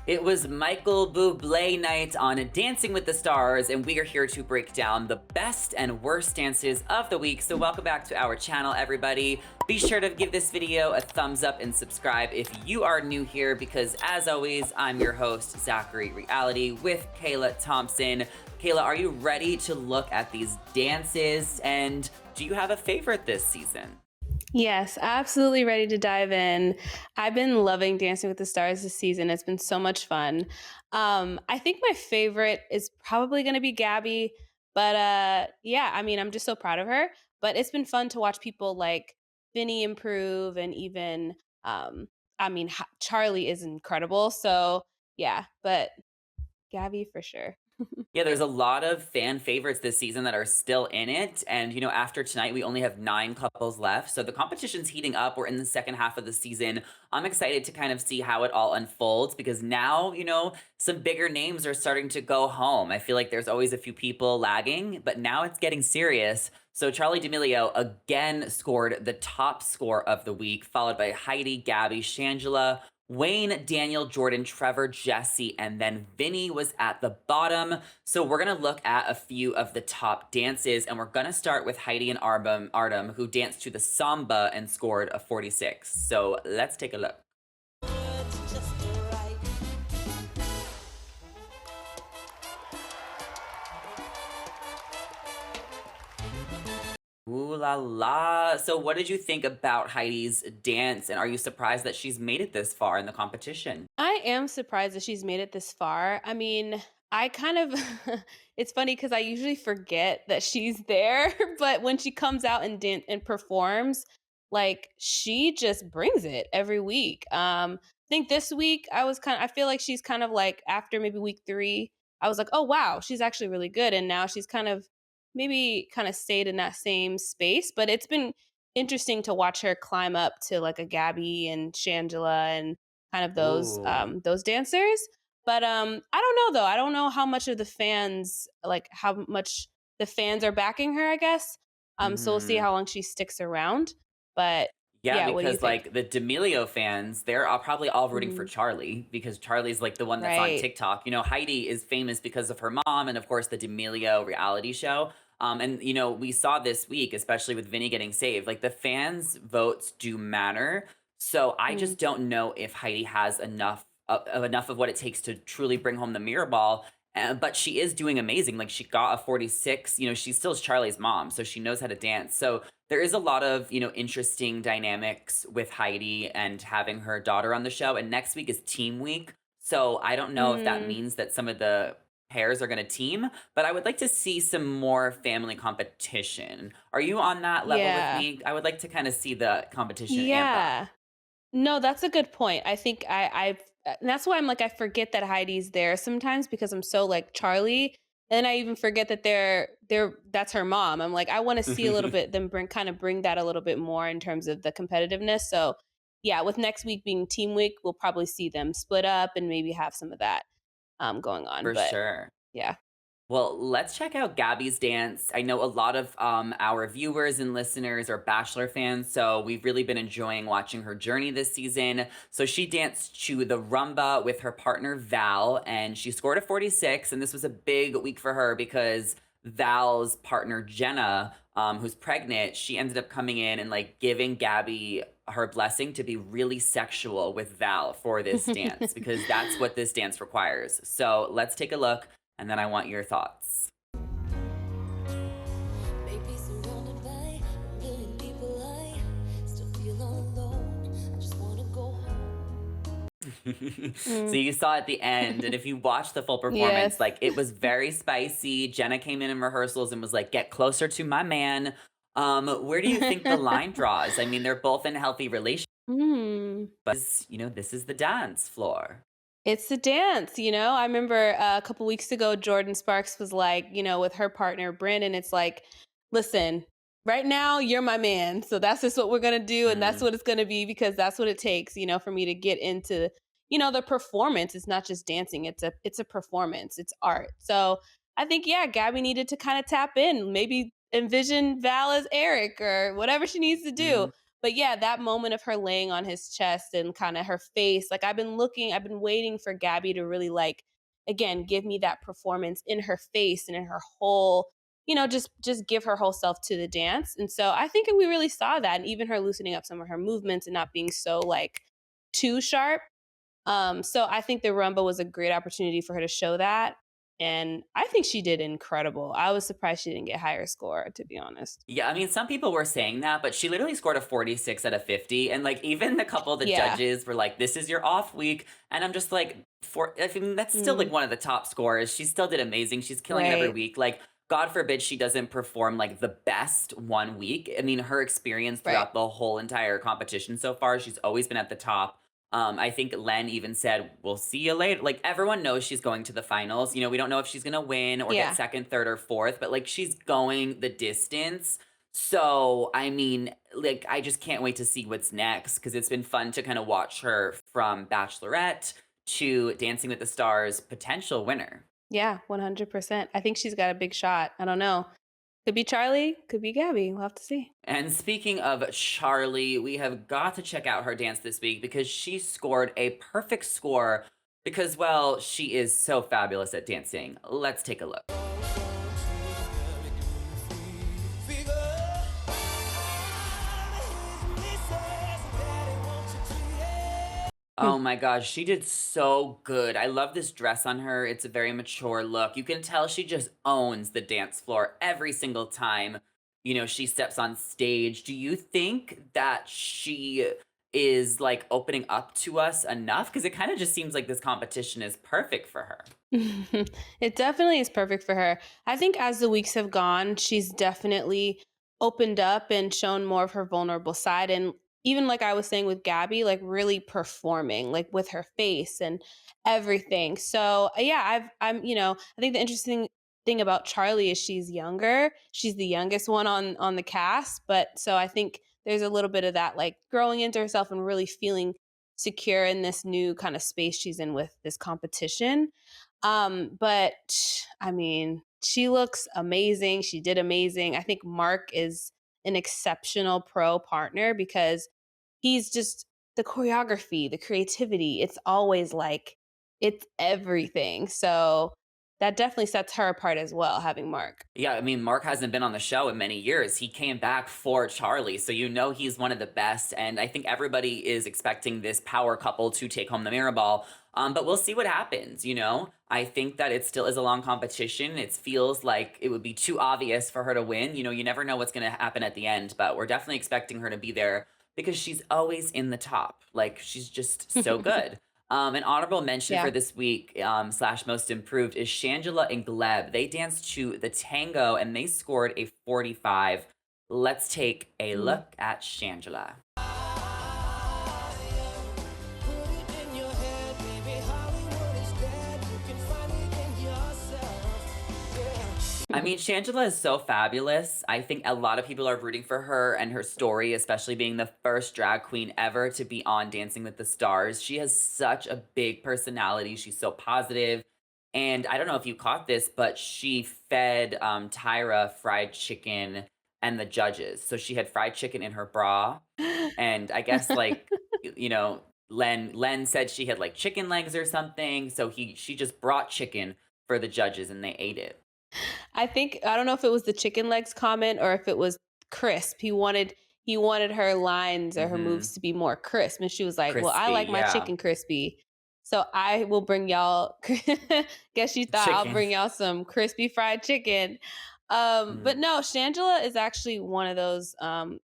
It was Michael Bublé night on Dancing with the Stars, and we are here to break down the best and worst dances of the week. So welcome back to our channel, everybody. Be sure to give this video a thumbs up and subscribe if you are new here, because as always, I'm your host, Zachary Reality, with Kayla Thompson. Kayla, are you ready to look at these dances? And do you have a favorite this season? Yes, absolutely ready to dive in. I've been loving Dancing with the Stars this season. It's been so much fun. I think my favorite is probably going to be Gabby, but yeah, I mean, I'm just so proud of her. But it's been fun to watch people like Vinny improve, and even, I mean, Charli is incredible. So yeah, but Gabby for sure. Yeah, there's a lot of fan favorites this season that are still in it. And, after tonight, we only have 9 couples left. So the competition's heating up. We're in the second half of the season. I'm excited to kind of see how it all unfolds because now, some bigger names are starting to go home. I feel like there's always a few people lagging, but now it's getting serious. So Charli D'Amelio again scored the top score of the week, followed by Heidi, Gabby, Shangela, Wayne, Daniel, Jordan, Trevor, Jessie, and then Vinny was at the bottom. So we're going to look at a few of the top dances, and we're going to start with Heidi and Artem, who danced to the Samba and scored a 46. So let's take a look. Ooh la la. So what did you think about Heidi's dance, and are you surprised that she's made it this far in the competition? I am surprised that she's made it this far. I mean, I kind of it's funny because I usually forget that she's there, but when she comes out and and performs, like she just brings it every week. I think this week I feel like she's kind of like after maybe week 3, I was like, "Oh wow, she's actually really good." And now she's kind of maybe kind of stayed in that same space, but it's been interesting to watch her climb up to like a Gabby and Shangela and kind of Ooh. those dancers. But I don't know though. I don't know how much of the fans, like how much the fans are backing her, I guess. So we'll see Mhm. how long she sticks around. But Yeah, yeah, what do you because think? like the D'Amelio fans, they're all probably all rooting for Mhm. Charli because Charli's like the one that's on Right. TikTok. Heidi is famous because of her mom and of course the D'Amelio reality show. And we saw this week, especially with Vinny getting saved, like the fans' votes do matter. So I Mm. just don't know if Heidi has enough of what it takes to truly bring home the mirror ball. But she is doing amazing. Like she got a 46. She still is Charli's mom, so she knows how to dance. So there is a lot of interesting dynamics with Heidi and having her daughter on the show, and next week is team week, so I don't know if that Mm. means that some of the pairs are going to team, but I would like to see some more family competition. Are you on that level with Yeah. me? I would like to kind of see the competition amp up. Yeah. No, that's a good point. I think and that's why I'm like I forget that Heidi's there sometimes because I'm so like Charlie, and I even forget that they're that's her mom. I'm like I want to see a little bit them bring that a little bit more in terms of the competitiveness. So yeah, with next week being team week, we'll probably see them split up and maybe have some of that going on. For But sure. yeah. Well, let's check out Gabby's dance. I know a lot of our viewers and listeners are Bachelor fans, so we've really been enjoying watching her journey this season. So she danced to the Rumba with her partner Val, and she scored a 46. And this was a big week for her because Val's partner Jenna, who's pregnant, she ended up coming in and like giving Gabby her blessing to be really sexual with Val for this dance because that's what this dance requires. So let's take a look and then I want your thoughts. Maybe surrounded by a million people, I still feel alone. I just wanna go home. So Mm, you saw at the end, and if you watch the full performance, yes. like it was very spicy. Jenna came in rehearsals and was like, "Get closer to my man." Where do you think the line draws? I mean, they're both in healthy relationships, Mm. but this is the dance floor. It's a dance, you know? I remember a couple weeks ago, Jordan Sparks was like, with her partner, Brandon, it's like, listen, right now, you're my man. So that's just what we're going to do. And that's Mm, what it's going to be because that's what it takes, for me to get into, the performance. It's not just dancing. It's a performance. It's art. So I think, yeah, Gabby needed to kind of tap in, maybe envision Val as Eric or whatever she needs to do. mhm. But yeah, that moment of her laying on his chest and kind of her face, like I've been waiting for Gabby to really like again give me that performance in her face and in her whole, just give her whole self to the dance. And so I think we really saw that, and even her loosening up some of her movements and not being so like too sharp. So I think the Rumba was a great opportunity for her to show that. And I think she did incredible. I was surprised she didn't get higher score, to be honest. Yeah, I mean, some people were saying that, but she literally scored a 46 out of 50. And like, even the couple of the Yeah. judges were like, this is your off week. And I'm just like, I mean, that's still like Mm, one of the top scores. She still did amazing. She's killing it every right. week. Like, God forbid she doesn't perform like the best one week. I mean, her experience Right. throughout the whole entire competition so far, she's always been at the top. I think Len even said, we'll see you later. Like, everyone knows she's going to the finals. We don't know if she's going to win or get Yeah. second, third, or fourth, but like, she's going the distance. So, I mean, like, I just can't wait to see what's next because it's been fun to kind of watch her from Bachelorette to Dancing with the Stars potential winner. Yeah, 100%. I think she's got a big shot. I don't know. Could be Charlie, could be Gabby. We'll have to see. And speaking of Charlie, we have got to check out her dance this week because she scored a perfect score because, well, she is so fabulous at dancing. Let's take a look. Hmm. Oh my gosh, she did so good. I love this dress on her. It's a very mature look. You can tell she just owns the dance floor every single time, she steps on stage. Do you think that she is like opening up to us enough? Because it kind of just seems like this competition is perfect for her. It definitely is perfect for her. I think as the weeks have gone, she's definitely opened up and shown more of her vulnerable side. And even like I was saying with Gabby, like really performing, like with her face and everything. So yeah, I think the interesting thing about Charlie is she's younger. She's the youngest one on the cast, but so I think there's a little bit of that like growing into herself and really feeling secure in this new kind of space she's in with this competition. But I mean, she looks amazing. She did amazing. I think Mark is an exceptional pro partner because he's just the choreography, the creativity. It's always like it's everything. So that definitely sets her apart as well, having Mark. Yeah, I mean, Mark hasn't been on the show in many years. He came back for Charlie, so he's one of the best. And I think everybody is expecting this power couple to take home the mirror ball. But we'll see what happens. I think that it still is a long competition. It feels like it would be too obvious for her to win. You never know what's going to happen at the end, but we're definitely expecting her to be there because she's always in the top. Like, she's just so good. An honorable mention for Yeah. this week, slash most improved, is Shangela and Gleb. They danced to the Tango and they scored a 45. Let's take a Mm. look at Shangela. I mean, Shangela is so fabulous. I think a lot of people are rooting for her and her story, especially being the first drag queen ever to be on Dancing with the Stars. She has such a big personality. She's so positive. And I don't know if you caught this, but she fed Tyra fried chicken and the judges. So she had fried chicken in her bra. And I guess like, Len said she had like chicken legs or something. So she just brought chicken for the judges and they ate it. I don't know if it was the chicken legs comment or if it was crisp. He wanted her lines or her Hmm. moves to be more crisp, and she was like, "Well, I Crispy, like my yeah. chicken crispy, so I will bring y'all." Guess she thought I'll Chicken. bring y'all some crispy fried chicken. But Mm. no, Shangela is actually one of those. One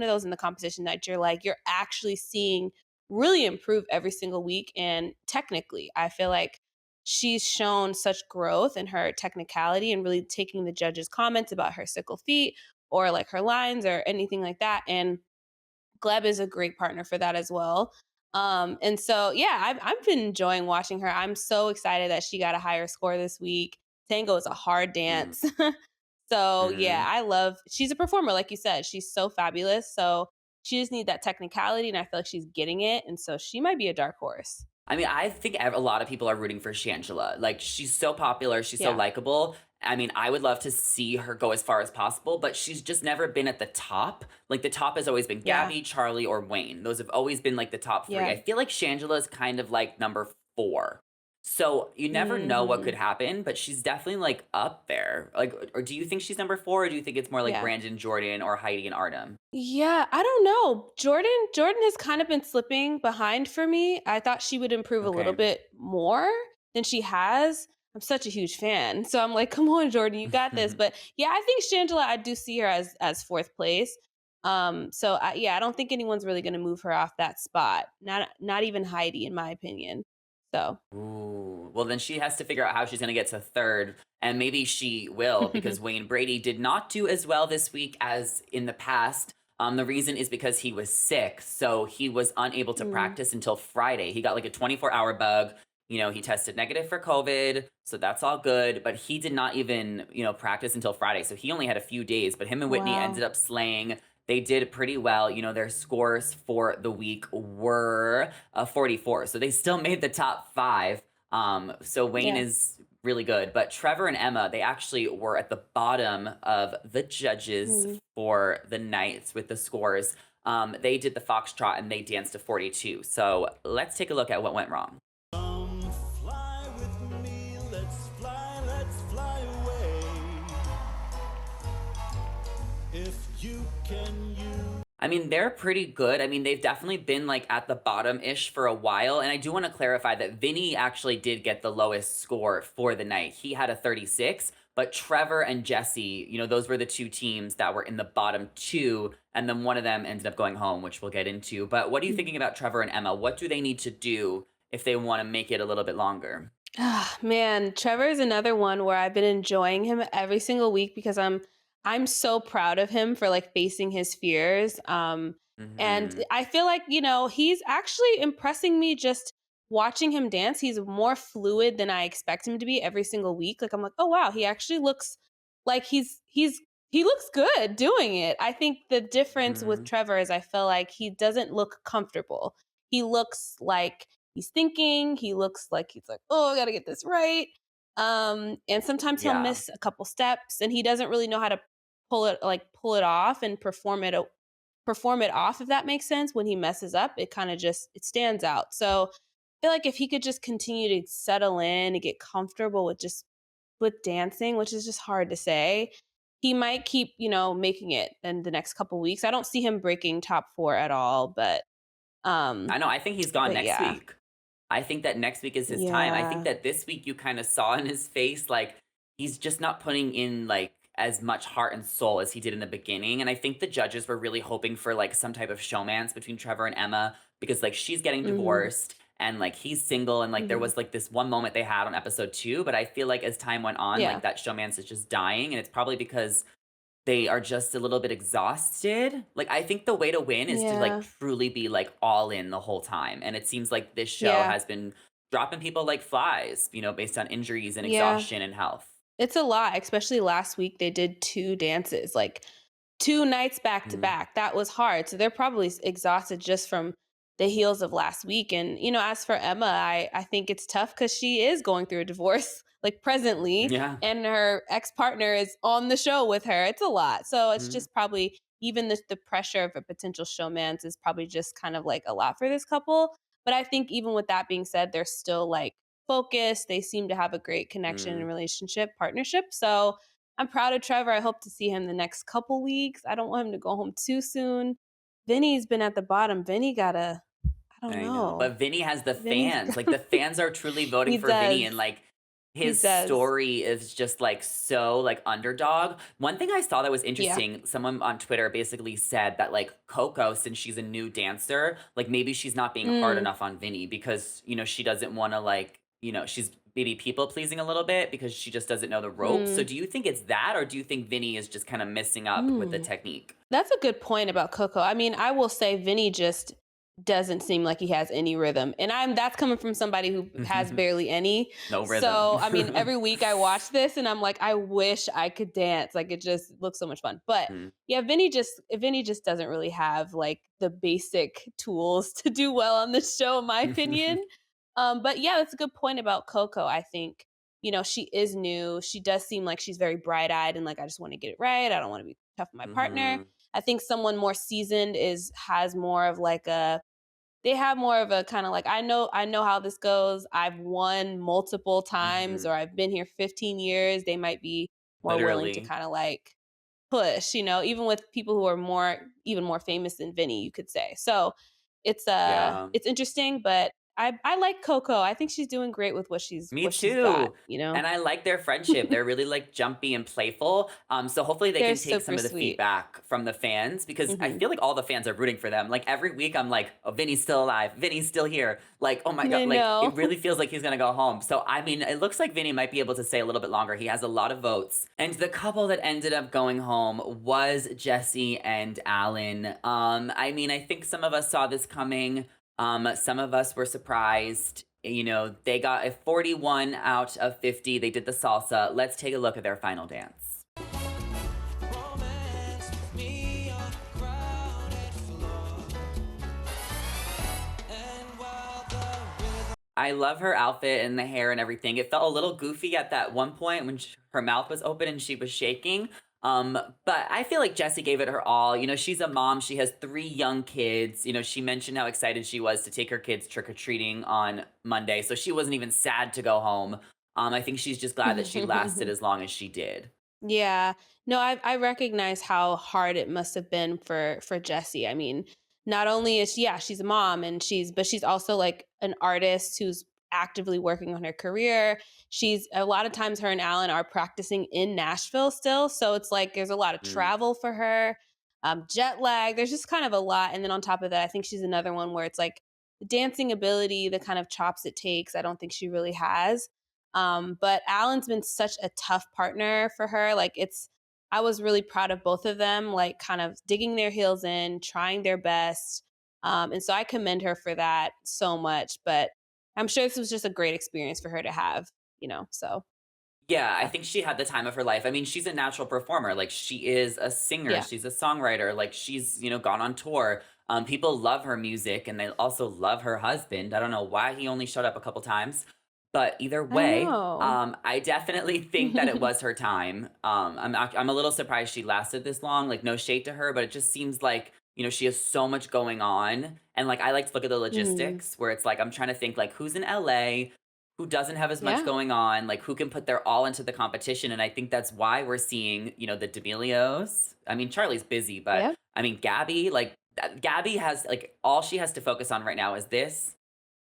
of those in the competition that you're actually seeing really improve every single week, and technically, I feel like she's shown such growth in her technicality and really taking the judges' comments about her sickle feet or like her lines or anything like that. And Gleb is a great partner for that as well. And so, yeah, I've been enjoying watching her. I'm so excited that she got a higher score this week. Tango is a hard Mm. dance. So, yeah, Mhm. she's a performer, like you said. She's so fabulous. So, she just needs that technicality, and I feel like she's getting it. And so, she might be a dark horse. I mean, I think a lot of people are rooting for Shangela. Like, she's so popular, she's so Yeah. likable. I mean, I would love to see her go as far as possible, but she's just never been at the top. Like, the top has always been Yeah. Gabby, Charli, or Wayne. Those have always been like the top three. Yeah. I feel like Shangela is kind of like number four. So you never know what could Mhm. happen, but she's definitely like up there. Like, or do you think she's number four, or do you think it's more like Yeah. Brandon, Jordan, or Heidi and Artem? Yeah, I don't know. Jordan has kind of been slipping behind for me. I thought she would improve a little Okay. bit more than she has. I'm such a huge fan. So I'm like, come on, Jordan, you got this. But yeah, I think Shangela, I do see her as fourth place. Yeah, I don't think anyone's really gonna move her off that spot. Not even Heidi, in my opinion. So Ooh, well, then she has to figure out how she's going to get to third, and maybe she will because Wayne Brady did not do as well this week as in the past. The reason is because he was sick, so he was unable to Mm, practice until Friday. He got like a 24-hour bug. You know, he tested negative for COVID, so that's all good. But he did not even, practice until Friday, so he only had a few days. But him and Whitney ended wow. up slaying. They did pretty well. You know, their scores for the week were 44. So they still made the top five. So Wayne Yeah. is really good. But Trevor and Emma, they actually were at the bottom of the judges Mm. for the nights with the scores. They did the Foxtrot and they danced to 42. So let's take a look at what went wrong. Come fly with me, let's fly away. If you can use I mean, they're pretty good. I mean, they've definitely been like at the bottom ish for a while. And I do want to clarify that Vinny actually did get the lowest score for the night. He had a 36, but Trevor and Jessie, those were the two teams that were in the bottom two. And then one of them ended up going home, which we'll get into. But what are you thinking about Trevor and Emma? What do they need to do if they want to make it a little bit longer? Ah, man, Trevor is another one where I've been enjoying him every single week because I'm so proud of him for like facing his fears. And Hmm. I feel like, he's actually impressing me just watching him dance. He's more fluid than I expect him to be every single week. Like I'm like, "Oh wow, he actually looks like he looks good doing it." I think the difference with Hmm. Trevor is I feel like he doesn't look comfortable. He looks like he's thinking. He looks like he's like, "Oh, I got to get this right." And sometimes he'll Yeah. miss a couple steps, and he doesn't really know how to pull it off and perform it off. If that makes sense, when he messes up, it kind of just it stands out. So I feel like if he could just continue to settle in and get comfortable with dancing, which is just hard to say, he might keep making it in the next couple weeks. I don't see him breaking top four at all, I know. I think he's gone but next yeah. week. I think that next week is his time. I think Yeah. that this week you kind of saw in his face, like, he's just not putting in like as much heart and soul as he did in the beginning. And I think the judges were really hoping for like some type of showmance between Trevor and Emma because like she's getting Mhm. divorced and like he's single. And like there Mhm. was like this one moment they had on episode two. But I feel like as time went on, like Yeah. that showmance is just dying. And it's probably because they are just a little bit exhausted. Like, I think the way to win is to, like, Yeah. truly be, like, all in the whole time, and it seems like this show Yeah. has been dropping people like flies, based on injuries and Yeah. exhaustion and health. It's a lot, especially last week they did 2 dances, like 2 nights back to Mhm. back. That was hard. So they're probably exhausted just from the heels of last week. And as for Emma, I think it's tough cuz she is going through a divorce like presently, Yeah. and her ex-partner is on the show with her. It's a lot. So it's Mhm. just probably even the pressure of a potential showmance is probably just kind of like a lot for this couple. But I think even with that being said, they're still like focused. They seem to have a great connection and Mm. relationship, partnership. So I'm proud of Trevor. I hope to see him the next couple weeks. I don't want him to go home too soon. Vinny's been at the bottom. Vinny gotta, I don't I know, know. but Vinny has the Vinny's fans, like, the fans are truly voting he for Vinny, and, does. like, He his does. story is just, like, so, like, underdog. One thing I saw that was Yeah. interesting, someone on Twitter basically said that, like, Coco, since she's a new dancer, like, maybe she's not being hard Mm, enough on Vinny because, she doesn't wanna, like, she's maybe people pleasing a little bit because she just doesn't know the ropes. So mm, do you think it's that, or do you think Vinny is just kinda messing up with the mm. technique? That's a good point about Coco. I mean, I will say Vinny just doesn't seem like he has any rhythm. And that's coming from somebody who has barely any. No So, rhythm. I mean, every week I watch this and I'm like, I wish I could dance. Like it just looks so much fun. But Mm. yeah, Vinny just doesn't really have like the basic tools to do well on this show, in my opinion. But yeah, that's a good point about Coco. I think, she is new. She does seem like she's very bright eyed and like, I just want to get it right. I don't want to be tough on my partner. Hmm. I think someone more seasoned has more of like they have more of a kind of like, I know how this goes. I've won multiple times Hmm. or I've been here 15 years. They might be more willing to Literally. kind of like push, even with people who are even more famous than Vinny, you could say. So Yeah. it's interesting, but I like Coco. I think she's doing great with Me what she's got, too. And I like their friendship. They're really like jumpy and playful. So hopefully they They're can take super some of the sweet. feedback from the fans because I Hmm. feel like all the fans are rooting for them. Like every week I'm like, oh, Vinny's still alive. Vinny's still here. Like, oh my God. I Like know. it really feels like he's going to go home. So, I mean, it looks like Vinny might be able to stay a little bit longer. He has a lot of votes. And the couple that ended up going home was Jessie and Alan. I mean, I think some of us saw this coming. Some of us were surprised. They got a 41 out of 50. They did the salsa. Let's take a look at their final dance. Romance me on the crowded floor. And while the rhythm I love her outfit and the hair and everything. It felt a little goofy at that one point when her mouth was open and she was shaking. But I feel like Jessie gave it her all. She's a mom. She has 3 young kids. She mentioned how excited she was to take her kids trick or treating on Monday. So she wasn't even sad to go home. I think she's just glad that she lasted as long as she did. Yeah. No, I recognize how hard it must have been for Jessie. I mean, not only is she's a mom and but she's also like an artist who's actively working on her career. She's a lot of times her and Alan are practicing in Nashville still, so it's like there's a lot of Mm. travel for her. Jet lag. There's just kind of a lot, and then on top of that, I think she's another one where it's like the dancing ability, the kind of chops it takes. I don't think she really has. But Alan's been such a tough partner for her. I was really proud of both of them, like kind of digging their heels in, trying their best. And so I commend her for that so much. But I'm sure this was just a great experience for her to have, so Yeah, I yeah. think she had the time of her life. I mean, she's a natural performer. Like she is a singer, Yeah. she's a songwriter, like she's, gone on tour. People love her music and they also love her husband. I don't know why he only showed up a couple times, but either I way, know. I definitely think that it was her time. I'm a little surprised she lasted this long. Like no shade to her, but it just seems like she has so much going on. And like I like to look at the Mhm. logistics where it's like I'm trying to think like who's in LA, who doesn't have as much Yeah. going on, like who can put their all into the competition. And I think that's why we're seeing, the D'Amelios. I mean, Charlie's busy, but Yeah. I mean, Gabby, like Gabby has like all she has to focus on right now is this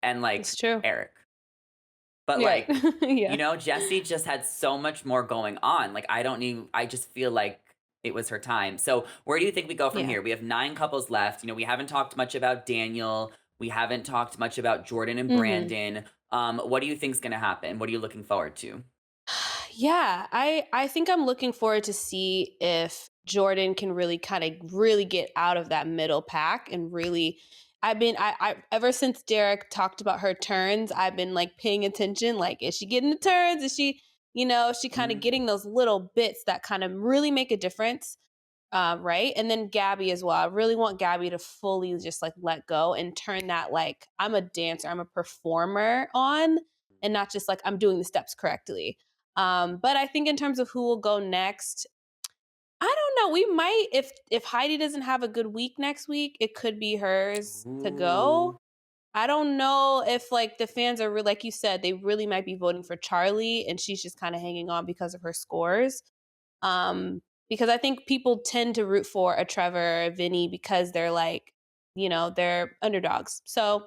and like It's true. Eric. But Right. like, Yeah. Jessie just had so much more going on. Like I just feel like it was her time. So where do you think we go from Yeah. here? We have 9 couples left. We haven't talked much about Daniel. We haven't talked much about Jordan and Mhm. Brandon. What do you think's gonna happen? What are you looking forward to? Yeah, I think I'm looking forward to see if Jordan can really kind of really get out of that middle pack and really I ever since Derek talked about her turns, I've been like paying attention like is she getting the turns? Is she kind of Mhm. getting those little bits that kind of really make a difference? Right. And then Gabby as well. I really want Gabby to fully just like let go and turn that like I'm a dancer, I'm a performer on, and not just like I'm doing the steps correctly. But I think in terms of who will go next, I don't know. We might if Heidi doesn't have a good week next week, it could be hers to go. Ooh. I don't know if like the fans are like you said, they really might be voting for Charli and she's just kind of hanging on because of her scores. Because I think people tend to root for a Trevor, a Vinny because they're like, they're underdogs. So,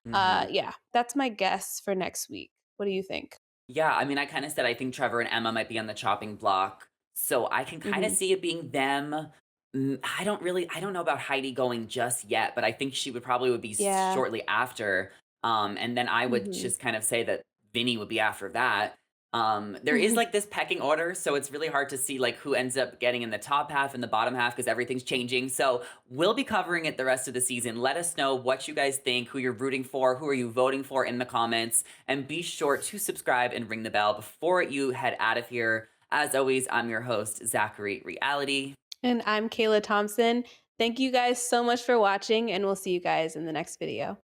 Mhm. yeah, that's my guess for next week. What do you think? Yeah, I mean, I kinda said I think Trevor and Emma might be on the chopping block, so I can kinda Hmm. see it being them. I don't know about Heidi going just yet, but I think she would be Yeah. shortly after, and then I would Hmm. just kind of say that Vinny would be after that. There is, like, this pecking order, so it's really hard to see, like, who ends up getting in the top half and the bottom half because everything's changing, so we'll be covering it the rest of the season. Let us know what you guys think, who you're rooting for, who are you voting for in the comments, and be sure to subscribe and ring the bell before you head out of here. As always, I'm your host, Zachary Reality. And I'm Kayla Thompson. Thank you guys so much for watching, and we'll see you guys in the next video.